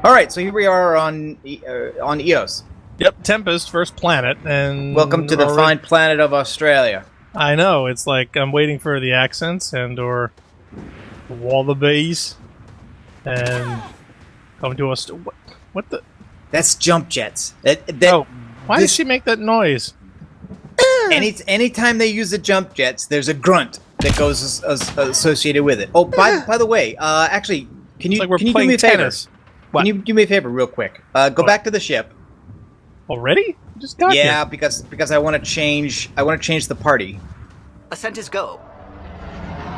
All right, so here we are on Eos. Yep, Tempest, first planet, and Welcome to the fine planet of Australia. I know, it's like I'm waiting for the accents or wallabies, and come to us. What the? That's jump jets. Why did she make that noise? Anytime they use the jump jets, there's a grunt that goes associated with it. Oh, by the way, actually, can you do me a favor? What? Can you do me a favor real quick? Go back to the ship. Already? Just got here. Yeah, because I want to change the party. Ascent is go.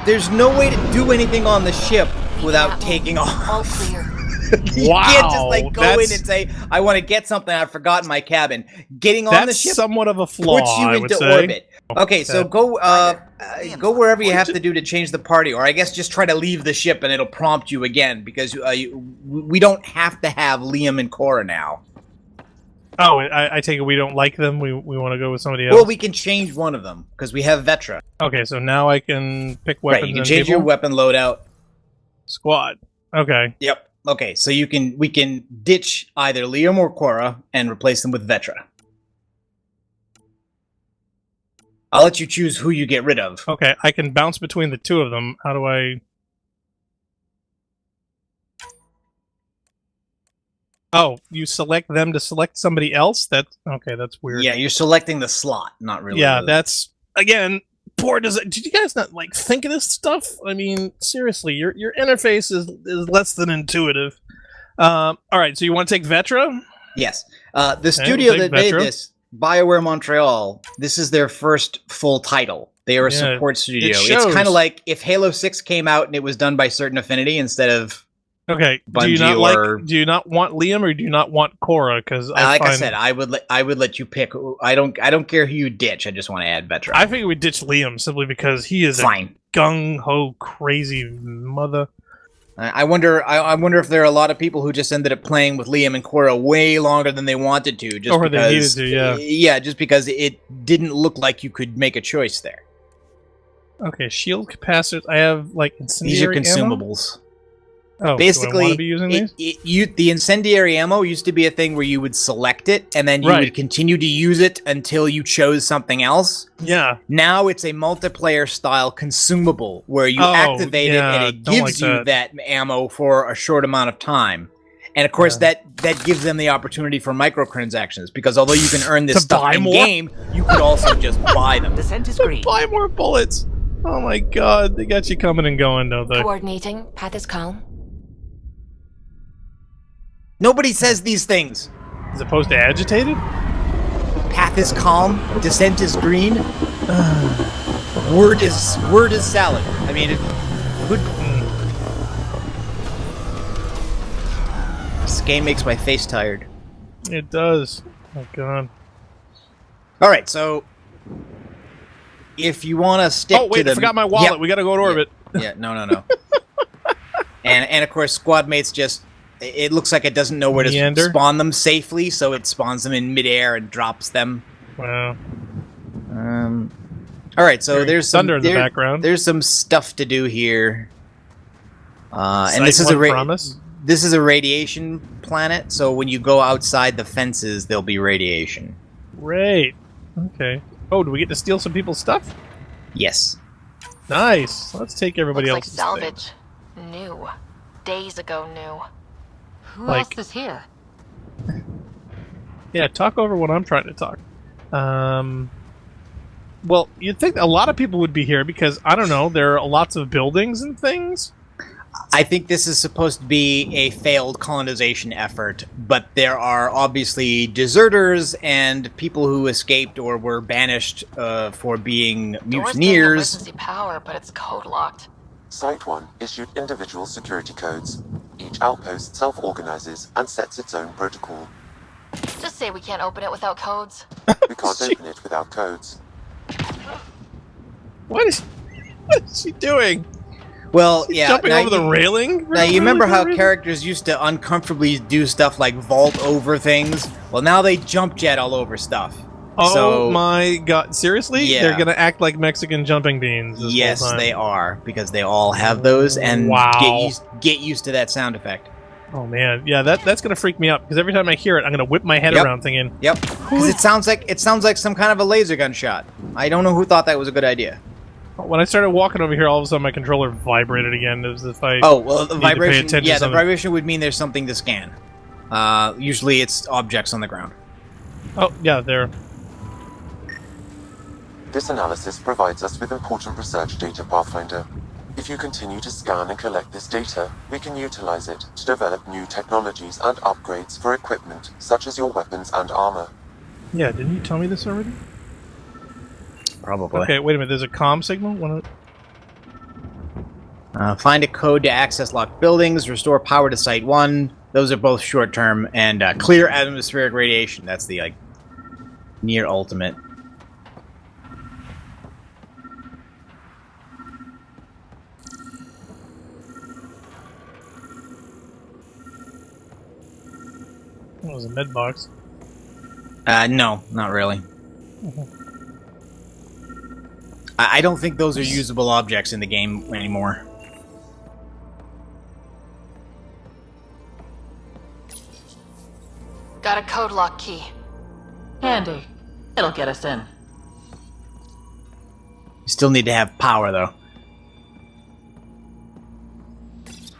There's no way to do anything on the ship without taking off. All clear. You can't just go in and say, I want to get something I forgot in my cabin. Getting on the ship that's somewhat of a flaw, puts you into orbit. Okay, so go wherever you have to do to change the party, or I guess just try to leave the ship and it'll prompt you again, because we don't have to have Liam and Cora now. Oh, I take it we don't like them? We want to go with somebody else? Well, we can change one of them, because we have Vetra. Okay, so now I can pick weapons. Right, you can change your weapon loadout. Squad. Okay. Yep. Okay, so we can ditch either Liam or Cora and replace them with Vetra. I'll let you choose who you get rid of. Okay, I can bounce between the two of them. How do I... Oh, you select them to select somebody else? Okay, that's weird. Yeah, you're selecting the slot, not really. Yeah, that's... Again, poor design. Did you guys not, think of this stuff? I mean, seriously, your interface is less than intuitive. Alright, so you want to take Vetra? Yes. The studio that made this, Bioware Montreal, this is their first full title. They are a support studio. It's kind of like if Halo 6 came out and it was done by Certain Affinity instead of Okay. Bungie do you not want Liam or do you not want Cora? Because I said, I would let you pick. I don't care who you ditch. I just want to add Vetra. I figure we ditch Liam simply because he is a gung ho crazy mother. I wonder if there are a lot of people who just ended up playing with Liam and Cora way longer than they wanted to, just because they needed to. Yeah, just because it didn't look like you could make a choice there. Okay, shield capacitors. I have incendiary These are consumables. Ammo? Oh, basically, do I want to be using these? The incendiary ammo used to be a thing where you would select it, and then you would continue to use it until you chose something else. Yeah. Now it's a multiplayer-style consumable, where you activate it, and it gives you that ammo for a short amount of time. And of course, that gives them the opportunity for microtransactions, because although you can earn this stuff in-game, you could also just buy them. Descent is green. Buy more bullets! Oh my god, they got you coming and going, don't they? Coordinating. Path is calm. Nobody says these things. As opposed to agitated? Path is calm. Descent is green. Word is salad. I mean, This game makes my face tired. It does. Oh god. All right, so if you want to stick. Oh wait, I forgot my wallet. We got to go to orbit. Yeah, no. and of course, squad mates just. It looks like it doesn't know where to spawn them safely, so it spawns them in midair and drops them. Wow. All right, so there's thunder in the background. There's some stuff to do here. And this is a radiation planet, so when you go outside the fences, there'll be radiation. Great. Okay. Oh, do we get to steal some people's stuff? Yes. Nice. Let's take everybody else's Looks like salvage. New. Days ago new. Who else is here? Yeah, talk over what I'm trying to talk. Well, you'd think a lot of people would be here because, I don't know, there are lots of buildings and things. I think this is supposed to be a failed colonization effort, but there are obviously deserters and people who escaped or were banished for being mutineers. Emergency power, but it's code locked. Site 1 issued individual security codes. Each outpost self-organizes and sets its own protocol. Just say we can't open it without codes. We can't open it without codes. What is she doing? Well, yeah. Jumping over the railing? Now, you remember how characters used to uncomfortably do stuff like vault over things? Well, now they jump jet all over stuff. Oh my god. Seriously? Yeah. They're gonna act like Mexican jumping beans this Yes, whole time. they are, because they all have those, and get used to that sound effect. Oh man, yeah, that's gonna freak me out because every time I hear it, I'm gonna whip my head around thinking. Yep. Because it sounds like some kind of a laser gun shot. I don't know who thought that was a good idea. When I started walking over here, all of a sudden my controller vibrated again. It was as if I the vibration. Yeah, the something. vibration would mean there's something to scan. Usually it's objects on the ground. Oh yeah, there. This analysis provides us with important research data, Pathfinder. If you continue to scan and collect this data, we can utilize it to develop new technologies and upgrades for equipment, such as your weapons and armor. Yeah, didn't you tell me this already? Probably. Okay, wait a minute. There's a comm signal. Find a code to access locked buildings. Restore power to Site 1. Those are both short term. And clear atmospheric radiation. That's the near ultimate. It was a med box. No, not really. I don't think those are usable objects in the game anymore. Got a code lock key. Handy. It'll get us in. You still need to have power, though.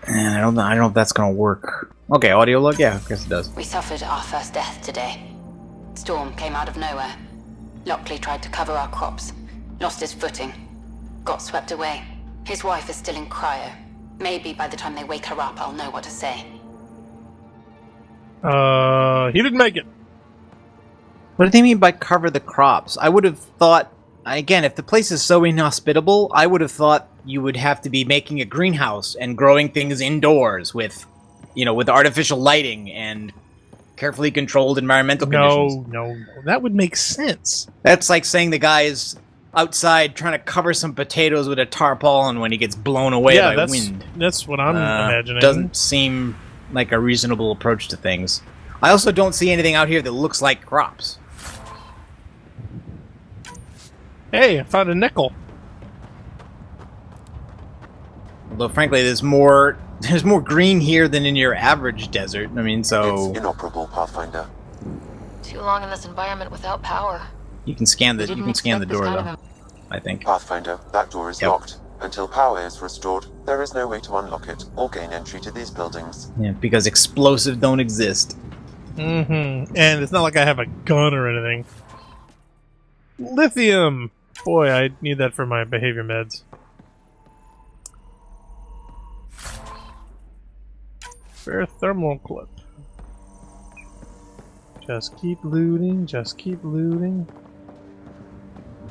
And I don't know if that's gonna work. Okay, audio log? Yeah, I guess it does. We suffered our first death today. Storm came out of nowhere. Lockley tried to cover our crops. Lost his footing. Got swept away. His wife is still in cryo. Maybe by the time they wake her up, I'll know what to say. He didn't make it. What do they mean by cover the crops? I would have thought, again, if the place is so inhospitable, I would have thought you would have to be making a greenhouse and growing things indoors with, with artificial lighting and carefully controlled environmental conditions. No. That would make sense. That's like saying the guy is outside trying to cover some potatoes with a tarpaulin when he gets blown away by wind. That's what I'm imagining. Doesn't seem like a reasonable approach to things. I also don't see anything out here that looks like crops. Hey, I found a nickel. Although, frankly, there's more green here than in your average desert. I mean, so It's inoperable, Pathfinder. Too long in this environment without power. you can scan the door though. I think. Pathfinder, that door is locked. Until power is restored, there is no way to unlock it or gain entry to these buildings. Yeah, because explosives don't exist. Mm-hmm. And it's not like I have a gun or anything. Lithium! Boy, I need that for my behavior meds. Spare thermal clip. Just keep looting, just keep looting.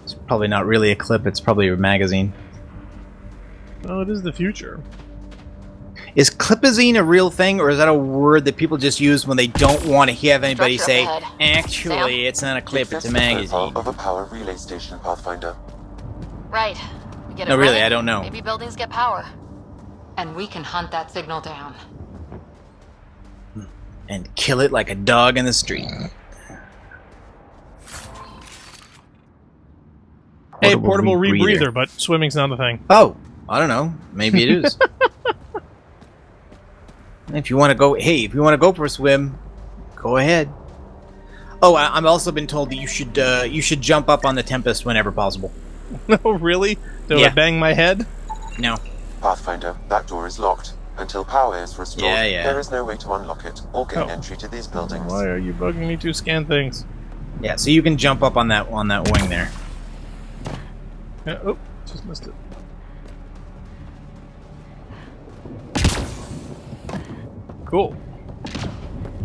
It's probably not really a clip, it's probably a magazine. Oh, it is the future. Is clipazine a real thing, or is that a word that people just use when they don't want to have anybody say, actually, it's not a clip, it's a magazine? Of a power relay station, Pathfinder. Right. We get it No, really, running, I don't know. Maybe buildings get power. And we can hunt that signal down. And kill it like a dog in the street. Hey, portable rebreather, but swimming's not a thing. Oh, I don't know. Maybe it is. If you want to go for a swim, go ahead. Oh, I've also been told that you should jump up on the Tempest whenever possible. No, really? Do I bang my head? No. Pathfinder, that door is locked. Until power is restored, there is no way to unlock it or gain entry to these buildings. Why are you bugging me to scan things? Yeah, so you can jump up on that wing there. Yeah, oh, just missed it. Cool.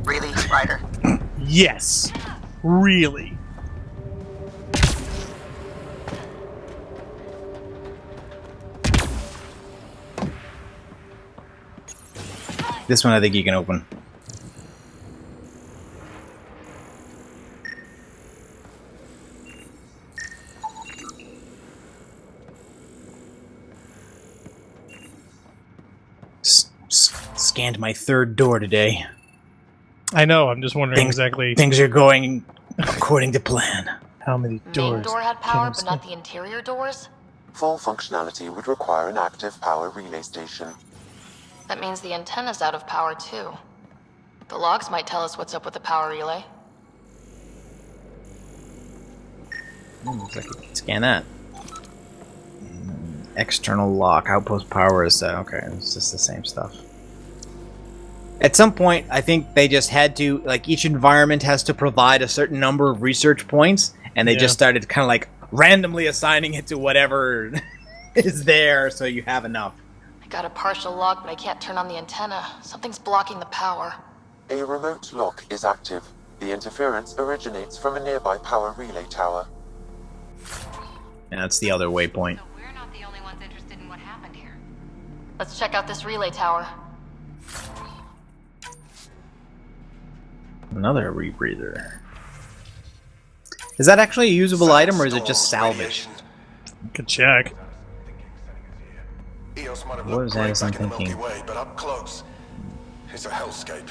Really, Ryder? Yes. Really. This one I think you can open. Scanned my third door today. I know, I'm just wondering exactly... Things are going according to plan. How many doors? Main door had power, but not the interior doors? Full functionality would require an active power relay station. That means the antenna's out of power, too. The logs might tell us what's up with the power relay. Looks like you can scan that. External lock. Outpost power is okay. It's just the same stuff. At some point, I think they just had to, like, each environment has to provide a certain number of research points, and they just started kind of like randomly assigning it to whatever is there, so you have enough. I got a partial lock, but I can't turn on the antenna. Something's blocking the power. A remote lock is active. The interference originates from a nearby power relay tower. And that's the other waypoint. So we're not the only ones interested in what happened here. Let's check out this relay tower. Another rebreather. Is that actually a usable item, or is it just salvage? Good check. What is that as I'm thinking? Milky Way, but up close. It's a hellscape.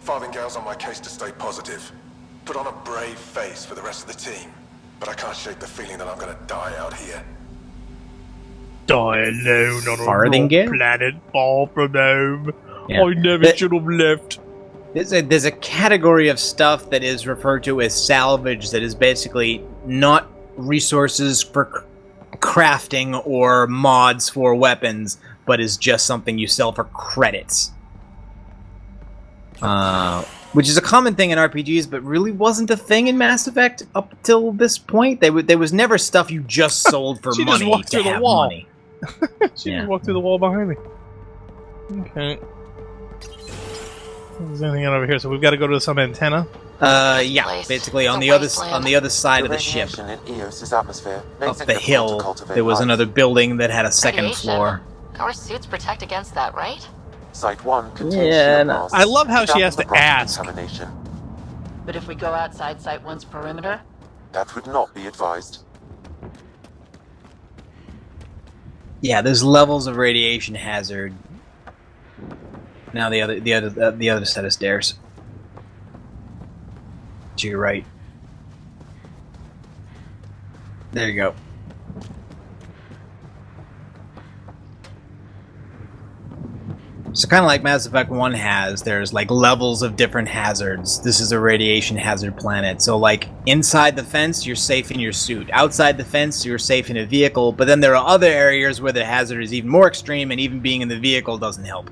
Farthingale's on my case to stay positive. Put on a brave face for the rest of the team. But I can't shake the feeling that I'm gonna die out here. Die alone on a Farthingale? planet far from home. Yeah. I never should have left. There's a category of stuff that is referred to as salvage that is basically not resources for crafting or mods for weapons, but is just something you sell for credits. Which is a common thing in RPGs, but really wasn't a thing in Mass Effect up till this point. There was never stuff you just sold for She money just walked to through the have wall. money. She Yeah. just walked through the wall behind me. Okay. Is there anything over here? So we've got to go to some antenna. Yeah, Place. basically on It's the a other wasteland. on the other side of the Radiation ship, in Eos's atmosphere makes up it the difficult to hill, cultivate there was life. another building that had a second Radiation. floor. Our suits protect against that, right? Site 1 contains Yeah, shield no. masks I love how to she has dampen to the ask. contamination. But if we go outside Site 1's perimeter, That would not be advised. Yeah, there's levels of radiation hazard. Now the other set of stairs. To your right. There you go. So kind of like Mass Effect 1 has, there's like levels of different hazards. This is a radiation hazard planet. So like inside the fence, you're safe in your suit. Outside the fence, you're safe in a vehicle. But then there are other areas where the hazard is even more extreme, and even being in the vehicle doesn't help.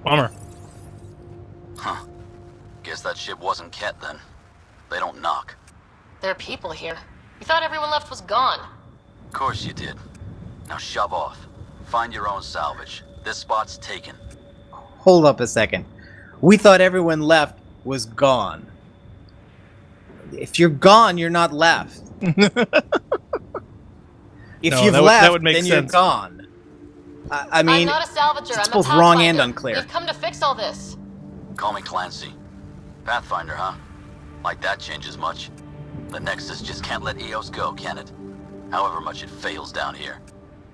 Bummer. Huh. Guess that ship wasn't Kett then. They don't knock. There are people here. We thought everyone left was gone. Of course you did. Now shove off. Find your own salvage. This spot's taken. Hold up a second. We thought everyone left was gone. If you're gone, you're not left. If No, you've that left, would make then sense. you're gone. I mean, I'm not a salvager. it's I'm both a wrong and Pathfinder. unclear. We've come to fix all this. Call me Clancy. Pathfinder, huh? Like that changes much. The Nexus just can't let Eos go, can it? However much it fails down here.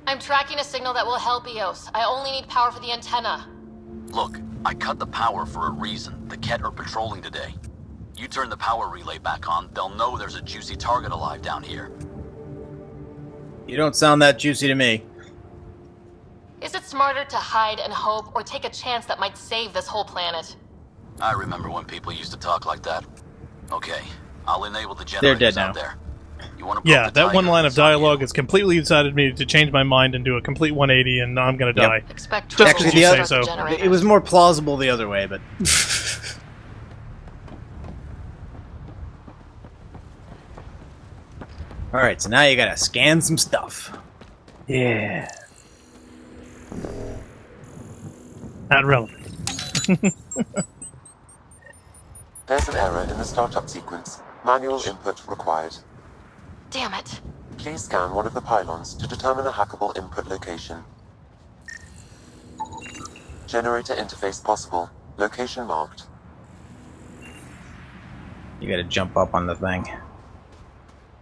I'm tracking a signal that will help Eos. I only need power for the antenna. Look, I cut the power for a reason. The Kett are patrolling today. You turn the power relay back on, they'll know there's a juicy target alive down here. you don't sound that juicy to me. Is it smarter to hide and hope, or take a chance that might save this whole planet? I remember when people used to talk like that. Okay, I'll enable the They're generators dead now. out there. You want to Yeah, that one line of dialogue has completely decided me to change my mind and do a complete 180, and I'm gonna Yep. die. Expect Just trouble. Actually, because you the say other- so. Generators. It was more plausible the other way, but... Alright, so now you gotta scan some stuff. Yeah. Not relevant. There's an error in the startup sequence. Manual input required. Damn it. Please scan one of the pylons to determine a hackable input location. Generator interface possible. Location marked. You gotta jump up on the thing.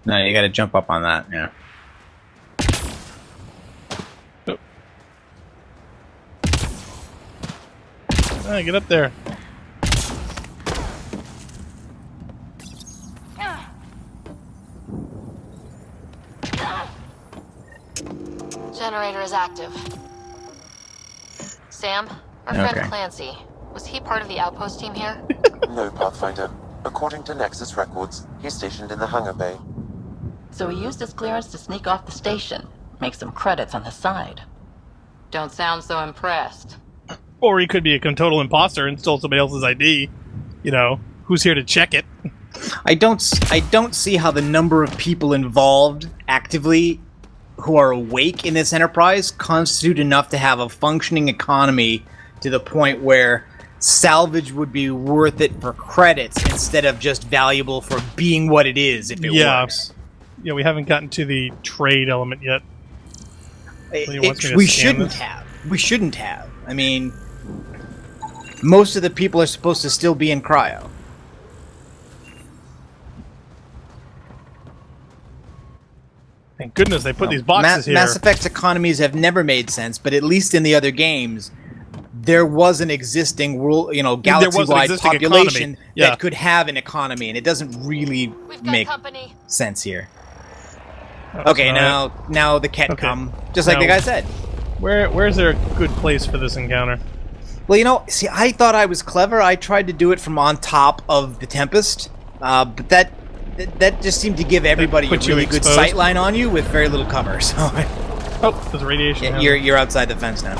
No, you gotta jump up on that, yeah. Ah, get up there. Generator is active. Sam, our friend Clancy, was he part of the outpost team here? No, Pathfinder. According to Nexus records, he's stationed in the hangar bay. So he used his clearance to sneak off the station, make some credits on the side. Don't sound so impressed. Or he could be a total imposter and stole somebody else's ID. You know, who's here to check it? I don't see how the number of people involved actively who are awake in this enterprise constitute enough to have a functioning economy to the point where salvage would be worth it for credits instead of just valuable for being what it is if it works. Yeah, we haven't gotten to the trade element yet. We shouldn't have. We shouldn't have. I mean, most of the people are supposed to still be in cryo. Thank goodness they put these boxes here. Mass Effect's economies have never made sense, but at least in the other games, there was an existing world, galaxy-wide population that could have an economy, and it doesn't really make sense here. Okay, now the Kett come, just like the guy said. Where's there a good place for this encounter? Well, see, I thought I was clever. I tried to do it from on top of the Tempest, but that just seemed to give everybody a really good sightline on you with very little cover. So, oh, there's radiation. Yeah, you're outside the fence now.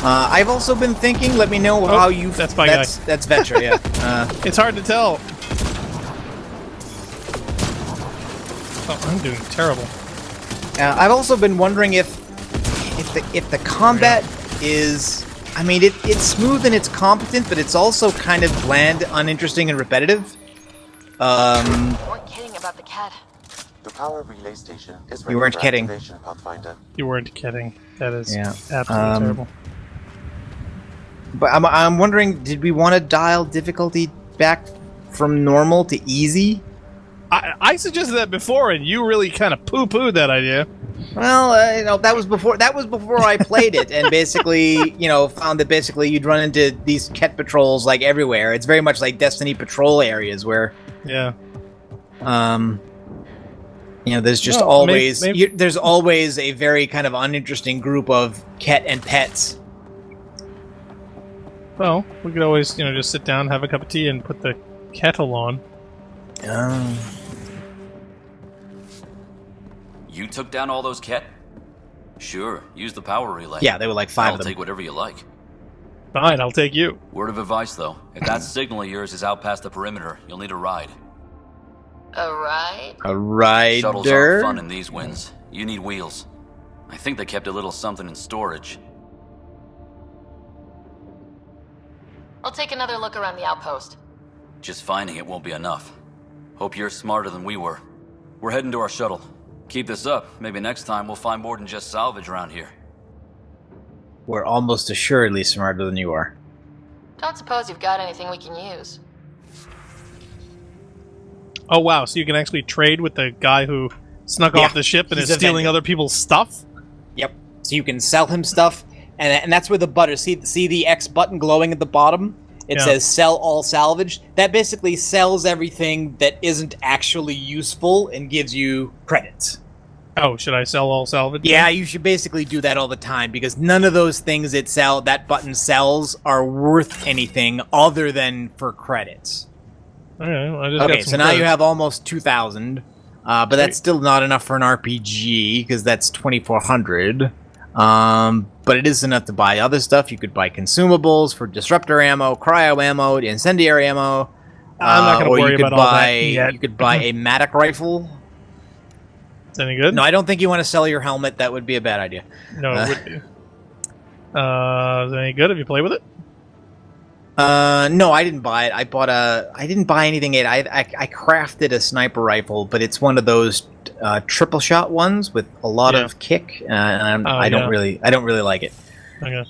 I've also been thinking. Let me know how you. That's my guy. That's Vetra. Yeah. It's hard to tell. Oh, I'm doing terrible. I've also been wondering if the combat is. I mean, it's smooth and it's competent, but it's also kind of bland, uninteresting, and repetitive. You weren't kidding about the Kett. The power relay station is ready You weren't for kidding. activation, Pathfinder. You weren't kidding. That is absolutely terrible. But I'm wondering, did we want to dial difficulty back from normal to easy? I suggested that before, and you really kind of poo-pooed that idea. Well, that was before I played it, and basically, found that basically you'd run into these Kett patrols like everywhere. It's very much like Destiny patrol areas where, there's just there's always a very kind of uninteresting group of Kett and pets. Well, we could always, just sit down, have a cup of tea, and put the kettle on. You took down all those Kett? Sure, use the power relay. Yeah, they were like 5 of them. I'll take whatever you like. Fine, I'll take you. Word of advice, though. If that signal of yours is out past the perimeter, you'll need a ride. A ride? A rider? Shuttles aren't fun in these winds. You need wheels. I think they kept a little something in storage. I'll take another look around the outpost. Just finding it won't be enough. Hope you're smarter than we were. We're heading to our shuttle. Keep this up. Maybe next time we'll find more than just salvage around here. We're almost assuredly smarter than you are. Don't suppose you've got anything we can use. Oh wow, so you can actually trade with the guy who snuck off the ship and is stealing other people's stuff? Yep. So you can sell him stuff, and that's where the butter. See the X button glowing at the bottom? It says sell all salvage. That basically sells everything that isn't actually useful and gives you credits. Oh, should I sell all salvage? Yeah, you should basically do that all the time, because none of those things that button sells are worth anything other than for credits. Okay, so now you have almost 2,000, but that's still not enough for an RPG, because that's 2,400. But it is enough to buy other stuff. You could buy consumables for disruptor ammo, cryo ammo, incendiary ammo. I'm not going to worry about all that yet. You could buy a manic rifle. Is that any good? No, I don't think you want to sell your helmet. That would be a bad idea. No, it would be. Is it any good? Have you played with it? No, I didn't buy it. I didn't buy anything yet. I crafted a sniper rifle, but it's one of those triple shot ones with a lot of kick, and I don't really like it. Okay.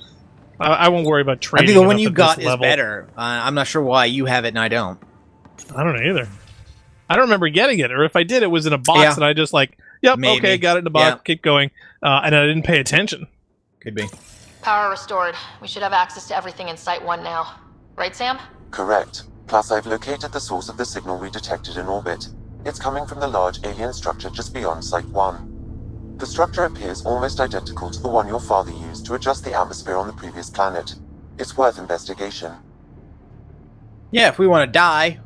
I won't worry about trading. I think the one you got is level. better. I'm not sure why you have it and I don't. I don't know either. I don't remember getting it, or if I did, it was in a box, and I just Maybe. Okay, got it in a box, keep going, and I didn't pay attention. Could be. Power restored. We should have access to everything in Site 1 now. Right, Sam? Correct. Plus, I've located the source of the signal we detected in orbit. It's coming from the large alien structure just beyond Site 1. The structure appears almost identical to the one your father used to adjust the atmosphere on the previous planet. It's worth investigation. Yeah, if we want to die.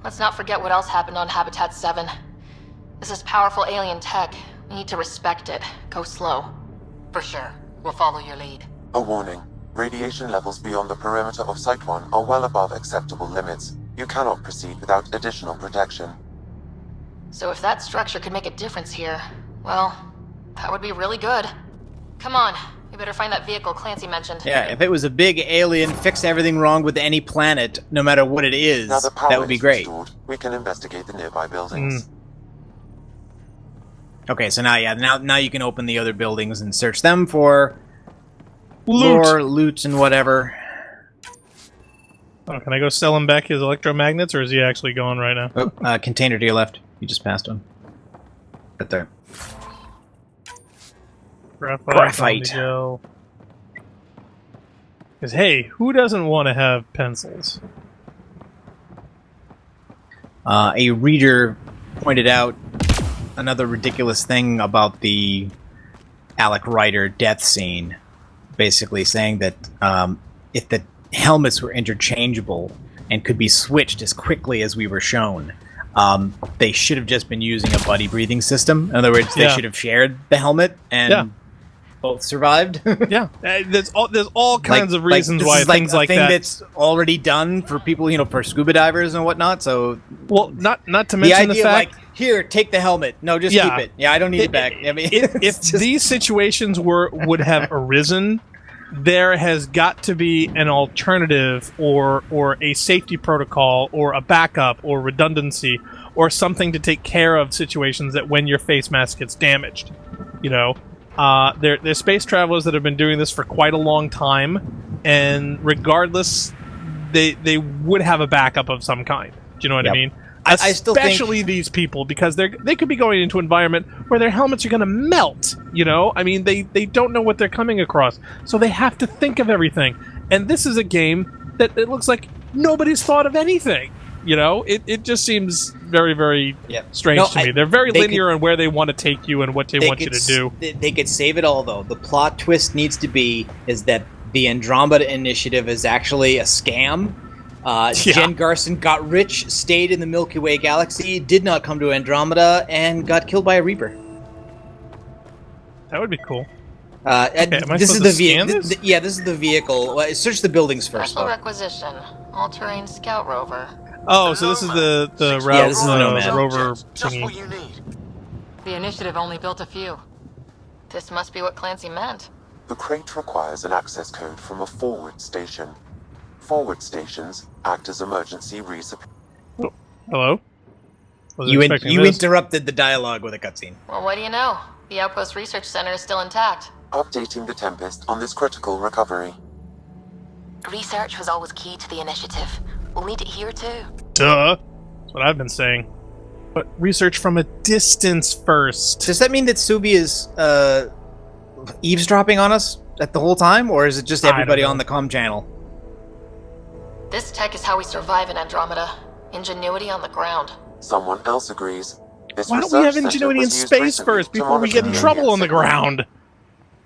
Let's not forget what else happened on Habitat 7. This is powerful alien tech. We need to respect it. Go slow. For sure. We'll follow your lead. A warning. Radiation levels beyond the perimeter of Site 1 are well above acceptable limits. You cannot proceed without additional protection. So if that structure could make a difference here, well, that would be really good. Come on. We better find that vehicle Clancy mentioned. Yeah, if it was a big alien, fix everything wrong with any planet, no matter what it is, Now the power that would be is great. restored, we can investigate the nearby buildings. Okay, so now you can open the other buildings and search them for Loot. loot, and whatever. Oh, can I go sell him back his electromagnets, or is he actually gone right now? Oh, container to your left. You just passed one. Right there. Graphite. Because hey, who doesn't want to have pencils? A reader pointed out another ridiculous thing about the Ryder death scene, basically saying that if the helmets were interchangeable and could be switched as quickly as we were shown, they should have just been using a buddy breathing system. In other words, they should have shared the helmet and both survived. Yeah, there's all kinds of reasons why things like that. That's already done for people, for scuba divers and whatnot. So, well, not to mention the fact, here, take the helmet. No, just keep it. Yeah, I don't need it back. I mean, if these situations would have arisen, there has got to be an alternative or a safety protocol or a backup or redundancy or something to take care of situations that when your face mask gets damaged. There's space travelers that have been doing this for quite a long time, and regardless, they would have a backup of some kind. Do you know what I mean? I still think, especially these people, because they could be going into an environment where their helmets are going to melt. I mean, they don't know what they're coming across, so they have to think of everything. And this is a game that it looks like nobody's thought of anything. It just seems very, very strange to me. They're very linear on where they want to take you and what they want you to do. They could save it all, though. The plot twist needs to be is that the Andromeda Initiative is actually a scam. Jen Garson got rich, stayed in the Milky Way galaxy, did not come to Andromeda, and got killed by a Reaper. That would be cool. This is the vehicle. This is the vehicle. Search the buildings first. Special requisition: all-terrain scout rover. Oh, so this is the route. Yeah, this is the Nomad. Rover Just thingy. what you need. The initiative only built a few. This must be what Clancy meant. The crate requires an access code from a forward station. Forward stations act as emergency resupply. Oh, hello? You interrupted the dialogue with a cutscene. Well, what do you know? The Outpost Research Center is still intact. Updating the Tempest on this critical recovery. Research was always key to the initiative. We'll need it here too. Duh. That's what I've been saying. But research from a distance first. Does that mean that Subi is eavesdropping on us at the whole time, or is it just everybody on the comm channel? This tech is how we survive in Andromeda. Ingenuity on the ground. Someone else agrees. This Why don't we have ingenuity in space first before we get in trouble on the ground?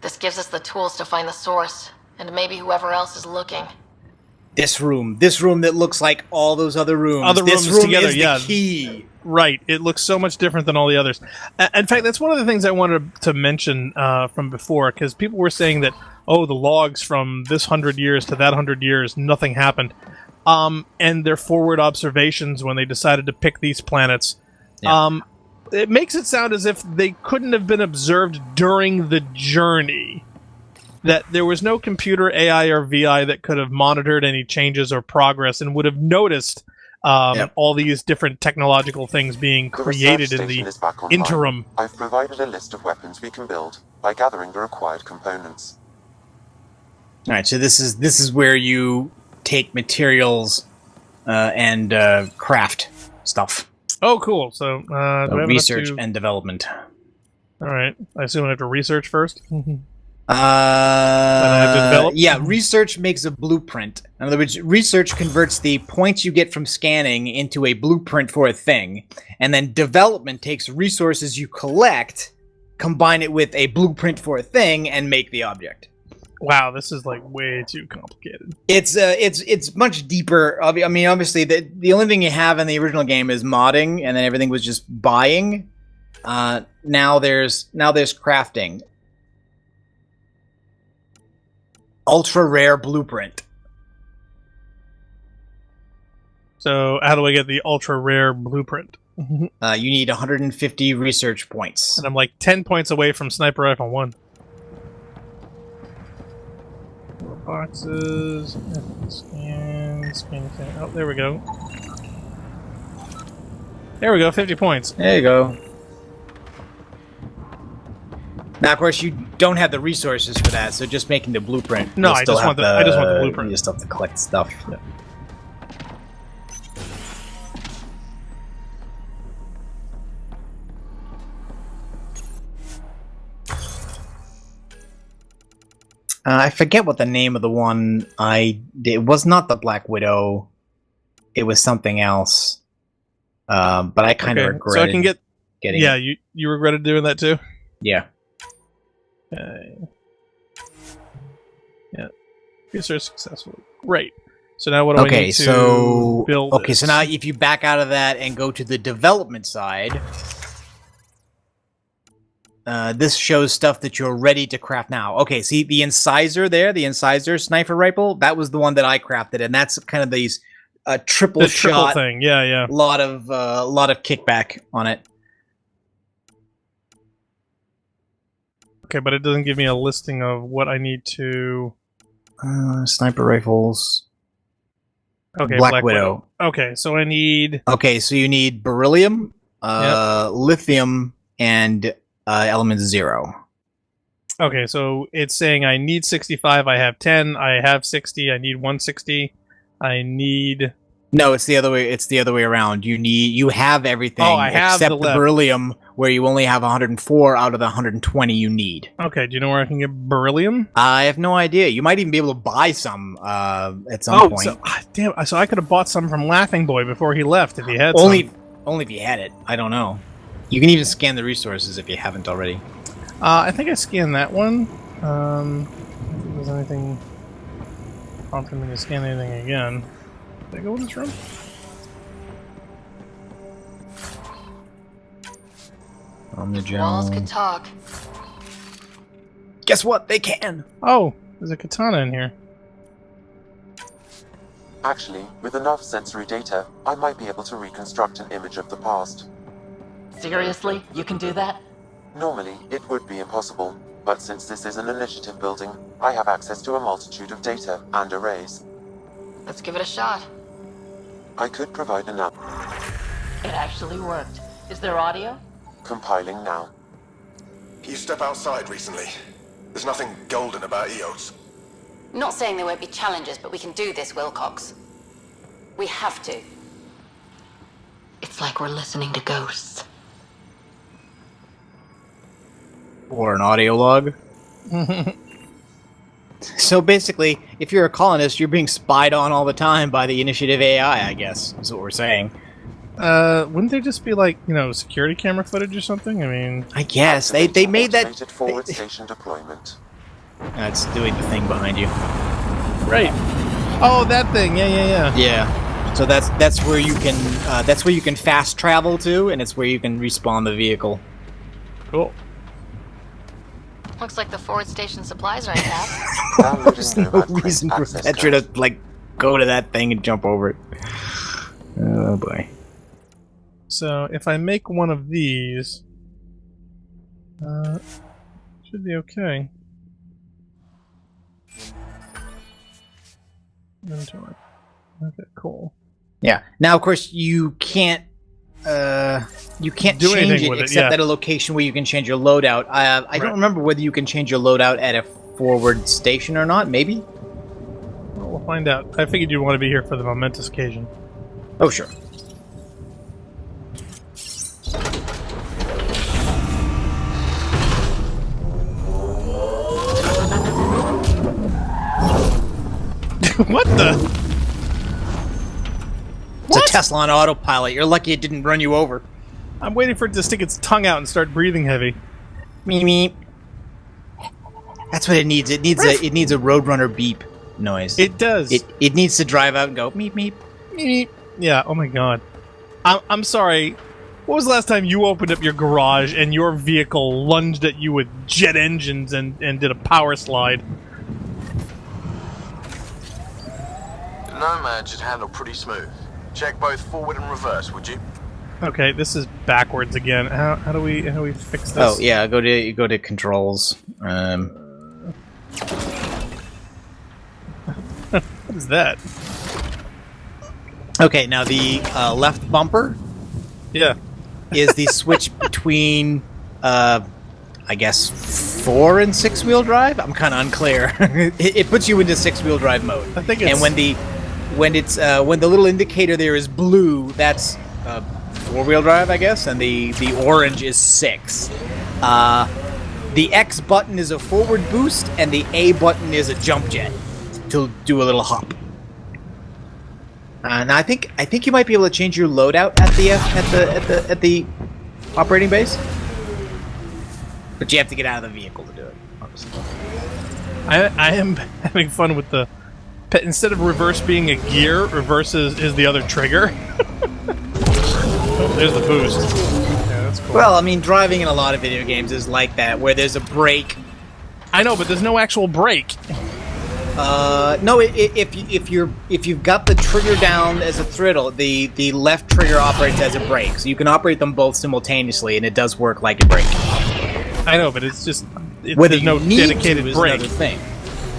This gives us the tools to find the source, and maybe whoever else is looking. This room that looks like all those other rooms. This room together, is the key. Right. It looks so much different than all the others. In fact, that's one of the things I wanted to mention from before, because people were saying that, the logs from this 100 years to that 100 years, nothing happened. And their forward observations when they decided to pick these planets. Yeah. It makes it sound as if they couldn't have been observed during the journey. That there was no computer, AI, or VI that could have monitored any changes or progress and would have noticed all these different technological things being created in the interim. I've provided a list of weapons we can build by gathering the required components. All right, so this is where you take materials and craft stuff. Oh, cool. So do I have research enough to... and development. All right. I assume I have to research first. I have to develop? Yeah, research makes a blueprint. In other words, research converts the points you get from scanning into a blueprint for a thing, and then development takes resources you collect, combine it with a blueprint for a thing, and make the object. Wow, this is like way too complicated. It's much deeper. I mean, obviously, the only thing you have in the original game is modding, and then everything was just buying. Now there's crafting. Ultra rare blueprint. So how do I get the ultra rare blueprint? You need 150 research points. And I'm like 10 points away from Sniper Rifle 1. More boxes. Scan. Oh, there we go. There we go, 50 points. There you go. Now, of course, you don't have the resources for that, so just making the blueprint. No, I just want the blueprint. You just have to collect stuff. Yeah. I forget what the name of the one I did. It was not the Black Widow. It was something else. But I kind of regretted. So I can get. Getting Yeah, it. you regretted doing that too. Yeah. Okay. Yeah. Research successfully. Great. So now what do I need to build? Okay, this? so now if you back out of that and go to the development side, this shows stuff that you're ready to craft now. Okay, see the incisor there, the incisor sniper rifle. That was the one that I crafted, and that's kind of these triple shot thing. Yeah, yeah. Lot of kickback on it. Okay, but it doesn't give me a listing of what I need to. Sniper rifles. Okay, Black Widow. Okay, so I need. Okay, so you need beryllium, lithium, and element 0. Okay, so it's saying I need 65. I have 10. I have 60. I need 160. I need. No, it's the other way. It's the other way around. You have everything except the beryllium, where you only have 104 out of the 120 you need. Okay, do you know where I can get beryllium? I have no idea. You might even be able to buy some at some point. So, damn! So I could have bought some from Laughing Boy before he left if he had only if he had it. I don't know. You can even scan the resources if you haven't already. I think I scanned that one. I don't think there's anything prompting me to scan anything again. Did I go in this room? On the Walls could talk. Guess what? They can. Oh, there's a katana in here. Actually, with enough sensory data, I might be able to reconstruct an image of the past. Seriously? You can do that? Normally, it would be impossible, but since this is an initiative building, I have access to a multitude of data and arrays. Let's give it a shot. I could provide an app. It actually worked. Is there audio? Compiling now. You step outside recently. There's nothing golden about Eos. Not saying there won't be challenges, but we can do this, Wilcox. We have to. It's like we're listening to ghosts. Or an audio log. So basically, if you're a colonist, you're being spied on all the time by the initiative AI, I guess, is what we're saying. Wouldn't there just be like, security camera footage or something? I mean, I guess they made that forward station deployment. It's doing the thing behind you. Right. Oh, that thing. Yeah. Yeah. So that's where you can fast travel to, and it's where you can respawn the vehicle. Cool. Looks like the forward station supplies right now. There's no reason for Petra to go to that thing and jump over it. Oh boy. So if I make one of these, should be okay. Inventory. Okay, cool. Yeah. Now, of course, you can't change anything it with it, except yeah. at a location where you can change your loadout. I don't remember whether you can change your loadout at a forward station or not. Maybe. Well, we'll find out. I figured you'd want to be here for the momentous occasion. Oh, sure. What the? It's a Tesla on autopilot. You're lucky it didn't run you over. I'm waiting for it to stick its tongue out and start breathing heavy. Meep meep. That's what it needs. It needs a Roadrunner beep noise. It does. It needs to drive out and go meep meep. Meep. Yeah. Oh my god. I'm sorry. What was the last time you opened up your garage and your vehicle lunged at you with jet engines and did a power slide? The Nomad should handle pretty smooth. Check both forward and reverse, would you? Okay, this is backwards again. How do we fix this? Oh yeah, go to controls. What is that? Okay, now the left bumper is the switch between, I guess, 4 and 6-wheel drive. I'm kind of unclear. it puts you into 6-wheel drive mode. I think it's... And when the little indicator there is blue, that's 4-wheel drive, I guess, and the orange is 6. The X button is a forward boost, and the A button is a jump jet to do a little hop. Now I think you might be able to change your loadout at the operating base, but you have to get out of the vehicle to do it. Obviously. I am having fun with the instead of reverse being a gear, reverse is the other trigger. Oh, there's the boost. Yeah, that's cool. Well, I mean, driving in a lot of video games is like that, where there's a brake. I know, but there's no actual brake. No. If you've got the trigger down as a throttle, the left trigger operates as a brake, so you can operate them both simultaneously, and it does work like a brake. I know, but it's just whether there's no dedicated brake. Another thing.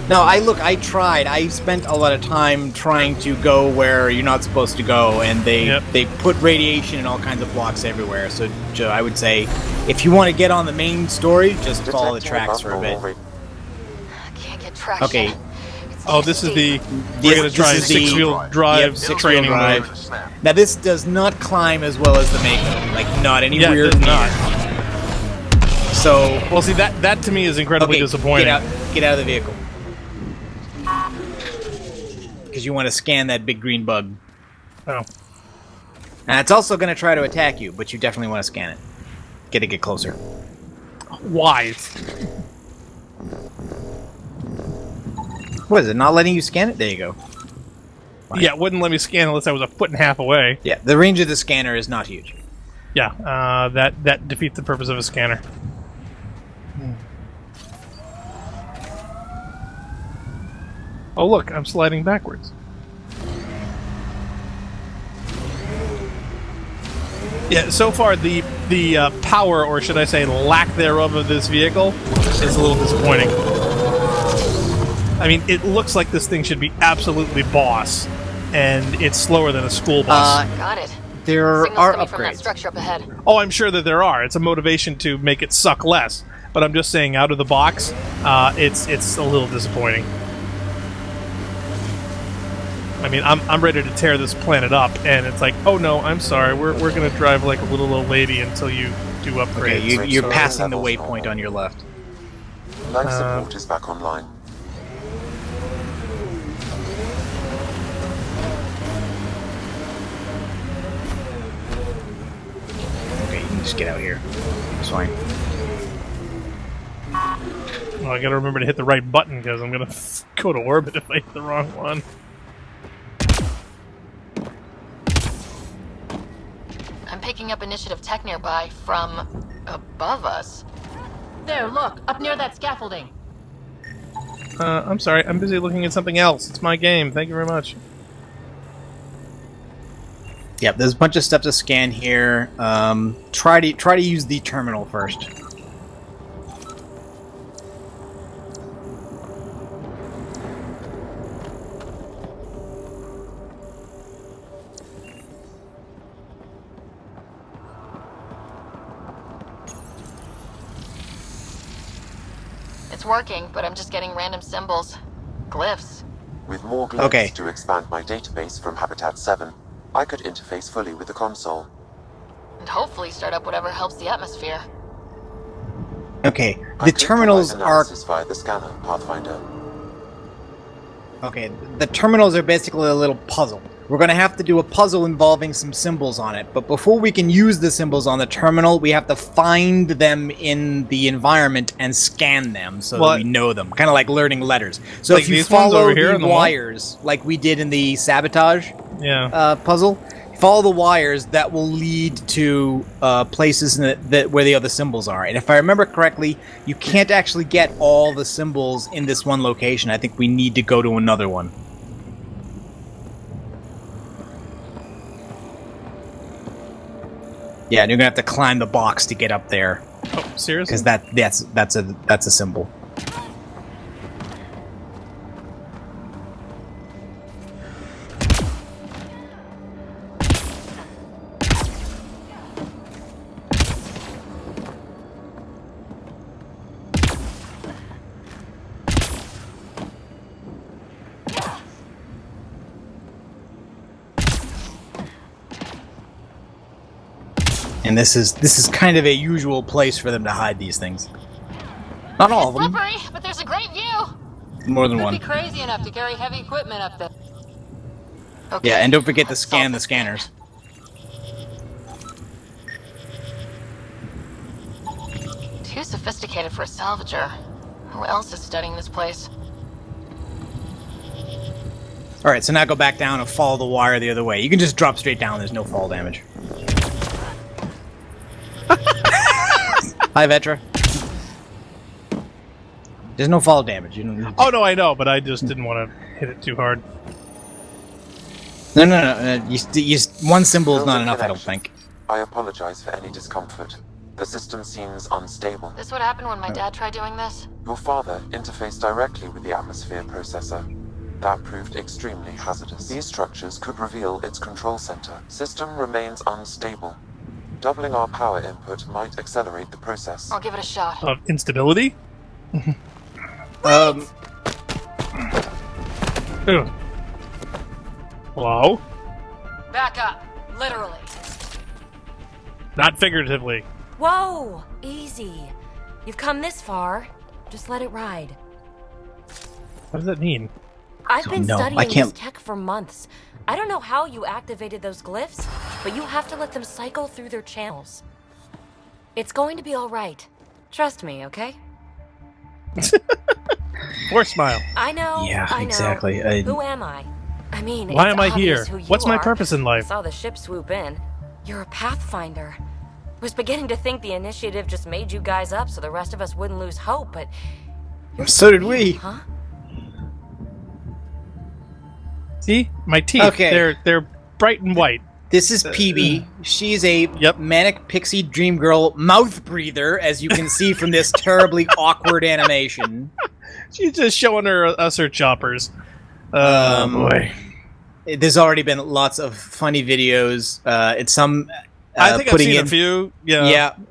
No, I tried. I spent a lot of time trying to go where you're not supposed to go, and they put radiation in all kinds of blocks everywhere. So I would say, if you want to get on the main story, just follow the tracks for a bit. I can't get traction. Okay. Oh, this is the we're gonna try 6-wheel drive training mode. Now this does not climb as well as the Mako, like not anywhere near. Not. So well, see that to me is incredibly disappointing. Get out of the vehicle. Because you want to scan that big green bug. Oh. And it's also going to try to attack you, but you definitely want to scan it. Get closer. Why? What is it, not letting you scan it? There you go. Fine. Yeah, it wouldn't let me scan unless I was a foot and a half away. Yeah, the range of the scanner is not huge. Yeah, that defeats the purpose of a scanner. Oh look, I'm sliding backwards. Yeah, so far the power, or should I say lack thereof, of this vehicle is a little disappointing. I mean, it looks like this thing should be absolutely boss, and it's slower than a school bus. Got it. There Signals are coming from that upgrades. structure up ahead. Oh, I'm sure that there are. It's a motivation to make it suck less. But I'm just saying, out of the box, it's a little disappointing. I mean, I'm ready to tear this planet up, and it's like, oh no, I'm sorry, we're gonna drive like a little old lady until you do upgrades. Okay, you're passing the waypoint on your left. Life support is back online. Okay, you can just get out here. It's fine. Well, I gotta remember to hit the right button, because I'm gonna go to orbit if I hit the wrong one. I'm picking up initiative tech nearby from above us. There, look, up near that scaffolding. I'm sorry, I'm busy looking at something else. It's my game. Thank you very much. Yep, there's a bunch of stuff to scan here. Try to use the terminal first. It's working, but I'm just getting random symbols. Glyphs. With more glyphs to expand my database from Habitat 7, I could interface fully with the console. And hopefully start up whatever helps the atmosphere. Okay, the terminals are... via the scanner, Pathfinder. Okay, the terminals are basically a little puzzle. We're going to have to do a puzzle involving some symbols on it, but before we can use the symbols on the terminal, we have to find them in the environment and scan them so that we know them. Kind of like learning letters. So like if you follow the the wires, like we did in the sabotage puzzle, follow the wires, that will lead to places where the other symbols are. And if I remember correctly, you can't actually get all the symbols in this one location. I think we need to go to another one. Yeah, and you're gonna have to climb the box to get up there. Oh, seriously? Because that's a symbol. And this is kind of a usual place for them to hide these things. Not all of them. Slippery, but there's a great view. More than Could one. be crazy enough to carry heavy equipment up there. Okay. Yeah, and don't forget to scan the scanners. Too sophisticated for a salvager. Who else is studying this place? Alright, so now go back down and follow the wire the other way. You can just drop straight down, there's no fall damage. Hi, Vetra. There's no fall damage. Oh, no, I know, but I just didn't want to hit it too hard. No. One symbol is not enough, I don't think. I apologize for any discomfort. The system seems unstable. This would happen when my dad tried doing this? Your father interfaced directly with the atmosphere processor. That proved extremely hazardous. These structures could reveal its control center. System remains unstable. Doubling our power input might accelerate the process. I'll give it a shot. Of instability? Um. Ew. Hello? Back up. Literally. Not figuratively. Whoa! Easy. You've come this far. Just let it ride. What does that mean? I've been know. studying I can't- this tech for months. I don't know how you activated those glyphs, but you have to let them cycle through their channels. It's going to be all right. Trust me, okay? Or smile. I know. Yeah, I know. exactly. Who am I? I mean, Why it's am I obvious here? who you What's my are. purpose in I life? saw the ship swoop in. You're a Pathfinder. Was beginning to think the initiative just made you guys up so the rest of us wouldn't lose hope, but So did we. huh? See? My teeth. Okay. They're bright and white. This is PeeBee. She's a manic pixie dream girl mouth breather, as you can see from this terribly awkward animation. She's just showing us her choppers. Boy. There's already been lots of funny videos. It's some I think I've putting seen in a few.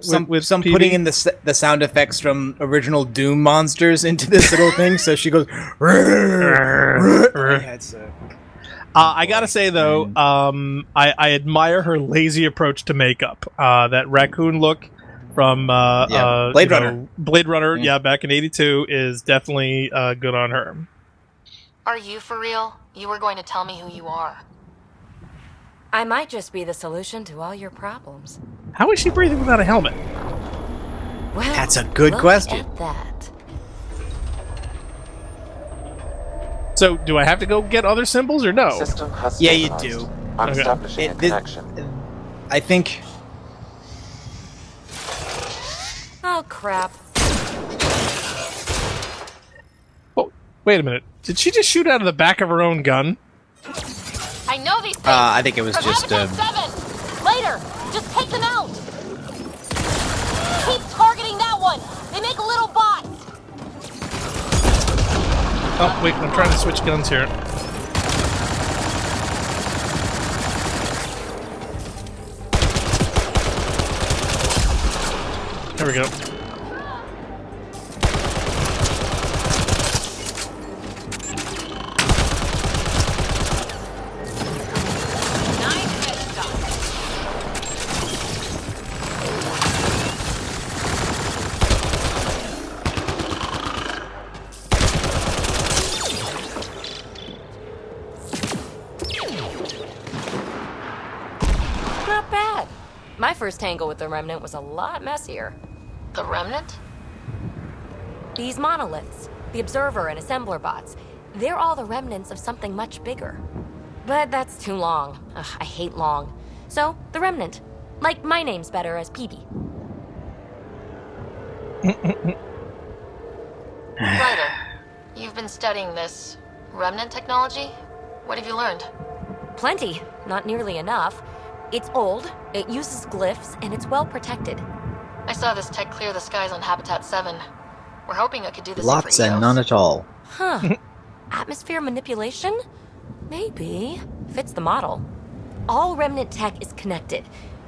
some with some PeeBee. putting in the sound effects from original Doom monsters into this little thing. So she goes. Yeah, it's, I gotta say though, I admire her lazy approach to makeup. That raccoon look from Blade Runner. Blade Runner, back in '82 is definitely good on her. Are you for real? You were going to tell me who you are. I might just be the solution to all your problems. How is she breathing without a helmet? Well, That's a good look question. At that. So, do I have to go get other symbols or no? System has Yeah, you stabilized. do. I'm Okay. establishing a connection. I think. Oh crap. Oh, wait a minute. Did she just shoot out of the back of her own gun? I know these things. I think it was From just. Habitat 7. Later, just take them out. Keep targeting that one. They make little bots. Oh, wait, I'm trying to switch guns here. There we go. My first tangle with the Remnant was a lot messier. The Remnant? These monoliths, the Observer and Assembler bots, they're all the remnants of something much bigger. But that's too long. Ugh, I hate long. So, the Remnant. Like, my name's better as PeeBee. Ryder, you've been studying this Remnant technology? What have you learned? Plenty. Not nearly enough. It's old, it uses glyphs, and it's well protected. I saw this tech clear the skies on Habitat 7. We're hoping it could do the same Lots for and Eos. none at all. Huh. Atmosphere manipulation? Maybe. Fits the model. All Remnant tech is connected.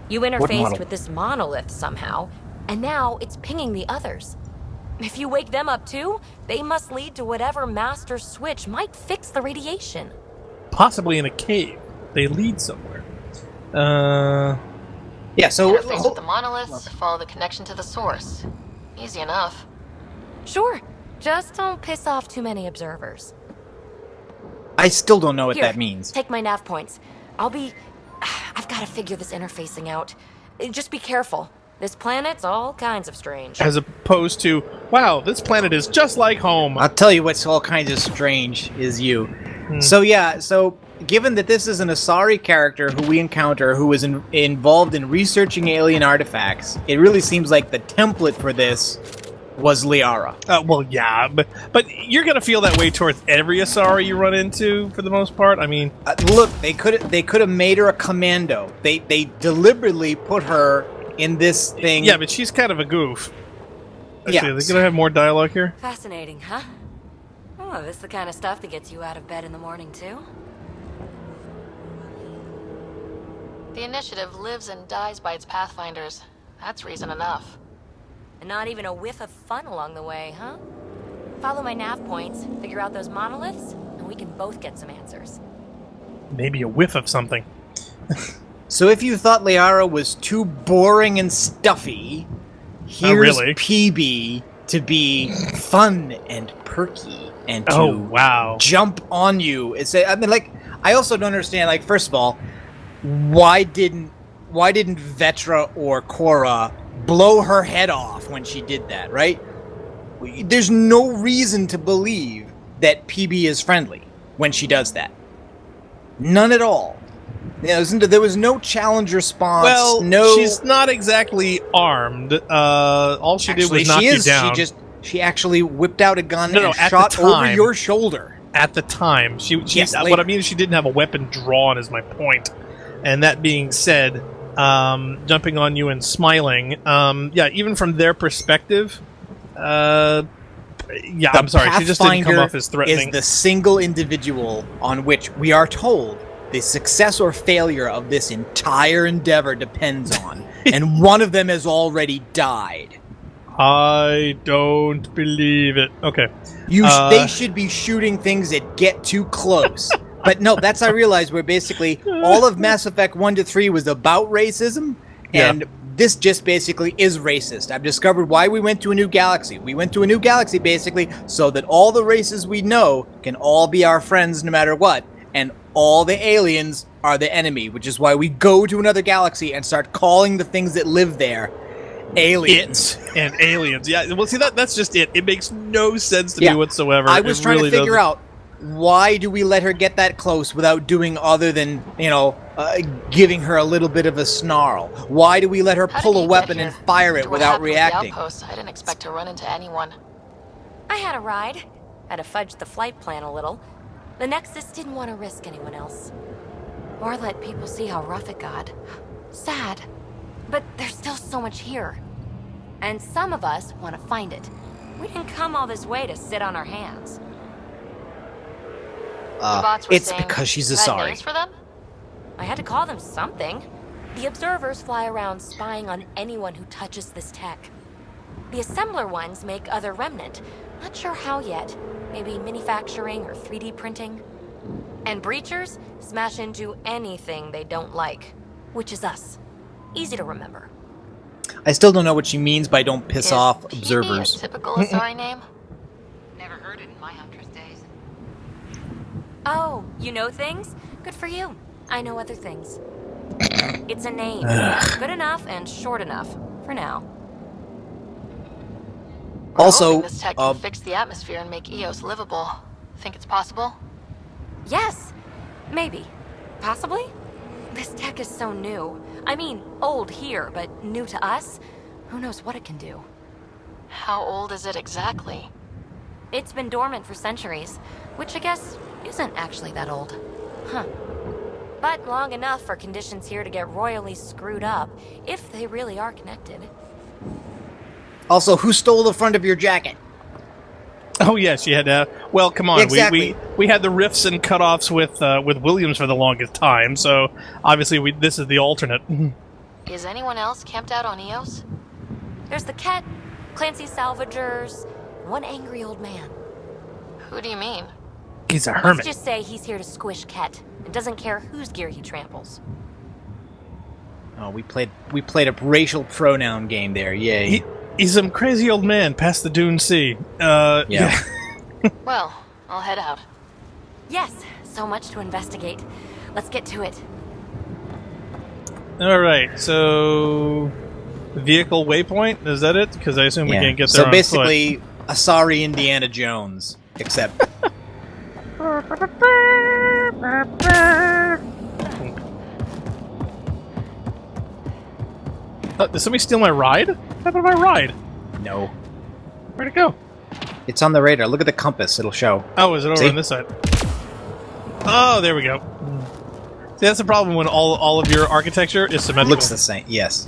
You interfaced model? with this monolith somehow, and now it's pinging the others. If you wake them up too, they must lead to whatever master switch might fix the radiation. Possibly in a cave. They lead somewhere. Yeah, so... Interface with the monoliths, follow the connection to the source. Easy enough. Sure. Just don't piss off too many observers. I still don't know what Here, that means. Take my nav points. I've got to figure this interfacing out. Just be careful. This planet's all kinds of strange. As opposed to, wow, this planet is just like home. I'll tell you what's all kinds of strange is you. So yeah, given that this is an Asari character who we encounter who is involved in researching alien artifacts, it really seems like the template for this was Liara. Well, yeah, but you're gonna feel that way towards every Asari you run into, for the most part. I mean, look, they could have made her a commando. They deliberately put her in this thing. Yeah, but she's kind of a goof. Actually, Yeah. they're gonna have more dialogue here. Fascinating, huh? Oh, this is the kind of stuff that gets you out of bed in the morning, too? The initiative lives and dies by its pathfinders. That's reason enough. And not even a whiff of fun along the way, huh? Follow my nav points, figure out those monoliths, and we can both get some answers. Maybe a whiff of something. So if you thought Liara was too boring and stuffy, here's really. PeeBee to be fun and perky and to wow. jump on you. I also don't understand. Like, first of all, why didn't Vetra or Cora blow her head off when she did that? Right? There's no reason to believe that PeeBee is friendly when she does that. None at all. There was no challenge response. Well, she's not exactly armed. All she did was knock you down. She actually whipped out a gun and at shot the time, over your shoulder. At the time, Yes, what I mean is she didn't have a weapon drawn. Is my point. And that being said, jumping on you and smiling, even from their perspective, I'm sorry, she just didn't come off as threatening. Is the single individual on which we are told the success or failure of this entire endeavor depends on, and one of them has already died. I don't believe it. Okay. They should be shooting things that get too close. But no, that's I realized where basically all of Mass Effect 1 to 3 was about racism, and this just basically is racist. I've discovered why we went to a new galaxy. We went to a new galaxy basically so that all the races we know can all be our friends no matter what, and all the aliens are the enemy, which is why we go to another galaxy and start calling the things that live there aliens. And aliens. Yeah, well, see, that's just it. It makes no sense to me whatsoever. I was trying to figure out, why do we let her get that close without doing other than, giving her a little bit of a snarl? Why do we let her pull a weapon and fire it without reacting? I didn't expect to run into anyone. I had a ride. Had to fudge the flight plan a little. The Nexus didn't want to risk anyone else. Or let people see how rough it got. Sad. But there's still so much here. And some of us want to find it. We didn't come all this way to sit on our hands. It's because she's Asari. Names for them? I had to call them something. The observers fly around spying on anyone who touches this tech. The assembler ones make other remnant. Not sure how yet. Maybe manufacturing or 3D printing. And breachers smash into anything they don't like. Which is us. Easy to remember. I still don't know what she means by don't piss off PeeBee observers. a typical Asari name? Never heard it in my Huntress days. Oh, you know things? Good for you. I know other things. It's a name. Good enough and short enough. For now. We're Also, hoping this tech can fix the atmosphere and make Eos livable. Think it's possible? Yes. Maybe. Possibly? This tech is so new. I mean, old here, but new to us? Who knows what it can do? How old is it exactly? It's been dormant for centuries, which I guess isn't actually that old. Huh. But long enough for conditions here to get royally screwed up, if they really are connected. Also, who stole the front of your jacket? Oh yes, you had to. Well, come on, Exactly. we had the rifts and cutoffs with Williams for the longest time, so obviously this is the alternate. Is anyone else camped out on Eos? There's the Kett, Clancy Salvagers, one angry old man. Who do you mean? He's a hermit. Let's just say he's here to squish Kett and doesn't care whose gear he tramples. Oh, we played a racial pronoun game there. Yay. He's some crazy old man past the Dune Sea. Yeah. Well, I'll head out. Yes, so much to investigate. Let's get to it. All right, so vehicle waypoint, is that it? Because I assume we can't get there So on basically, foot. Asari Indiana Jones, except Did somebody steal my ride? What happened to my ride? no. Where'd it go? It's on the radar. Look at the compass. It'll show. Oh, is it over See? on this side? Oh, there we go. See, that's the problem when all of your architecture is symmetrical. Looks the same. Yes.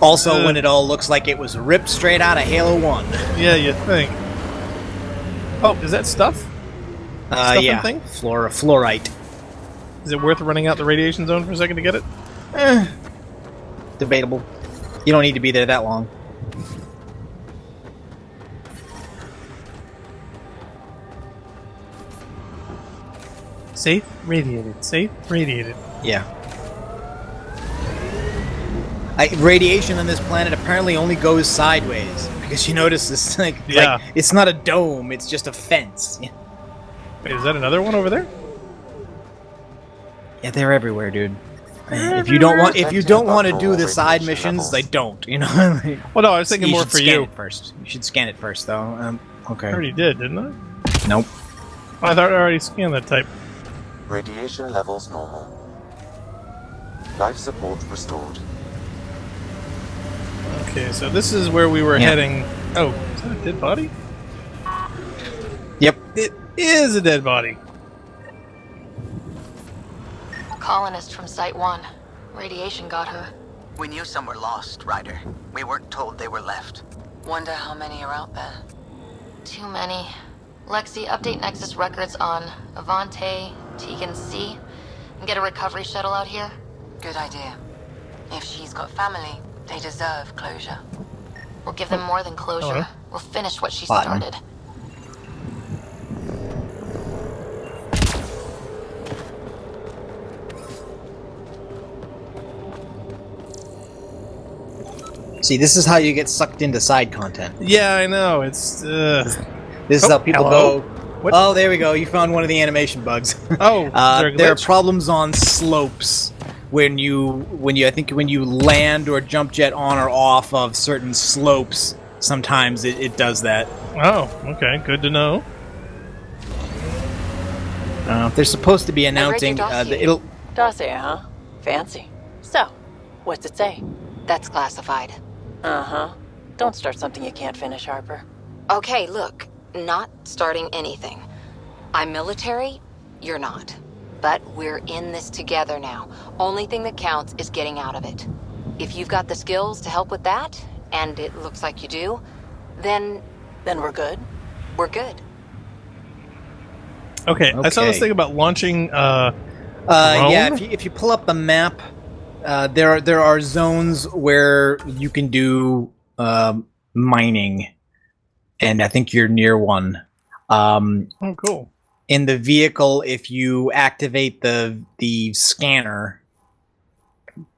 Also, when it all looks like it was ripped straight out of Halo 1. Yeah, you think. Oh, is that stuff? Yeah. Thing? Fluorite. Is it worth running out the radiation zone for a second to get it? Debatable. You don't need to be there that long. Safe, radiated. Safe, radiated. Yeah. Radiation on this planet apparently only goes sideways because you notice this like it's not a dome; it's just a fence. Wait, is that another one over there? Yeah, they're everywhere, dude. If you don't want to do the side missions, they don't. You know. Well, no, I was thinking more should for scan you. it first. You should scan it first, though. Okay. I already did, didn't I? Nope. Oh, I thought I already scanned that type. Radiation levels normal. Life support restored. Okay, so this is where we were heading. Oh, is that a dead body? Yep. It is a dead body. Colonist from Site 1. Radiation got her. We knew some were lost, Ryder. We weren't told they were left. Wonder how many are out there. Too many. Lexi, update Nexus records on Avante, Tegan C, and get a recovery shuttle out here. Good idea. If she's got family, they deserve closure. We'll give them more than closure. Hello? We'll finish what she Platinum. started. See, this is how you get sucked into side content. Yeah, I know. It's. This is how people hello. go. What? Oh, there we go. You found one of the animation bugs. Oh, is there a there are glitch? problems on slopes when you land or jump jet on or off of certain slopes. Sometimes it does that. Oh, okay. Good to know. They're supposed to be announcing it'll. Dossier, huh? Fancy. So, what's it say? That's classified. Uh-huh. Don't start something you can't finish, Harper. Okay, look. Not starting anything. I'm military, you're not. But we're in this together now. Only thing that counts is getting out of it. If you've got the skills to help with that, and it looks like you do, then we're good? we're good. Okay, I saw this Okay. thing about launching. Yeah, if you pull up the map, there are zones where you can do mining, and I think you're near one. Oh, cool. In the vehicle, if you activate the scanner,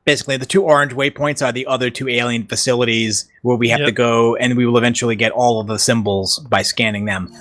basically the two orange waypoints are the other two alien facilities where we have to go, and we will eventually get all of the symbols by scanning them.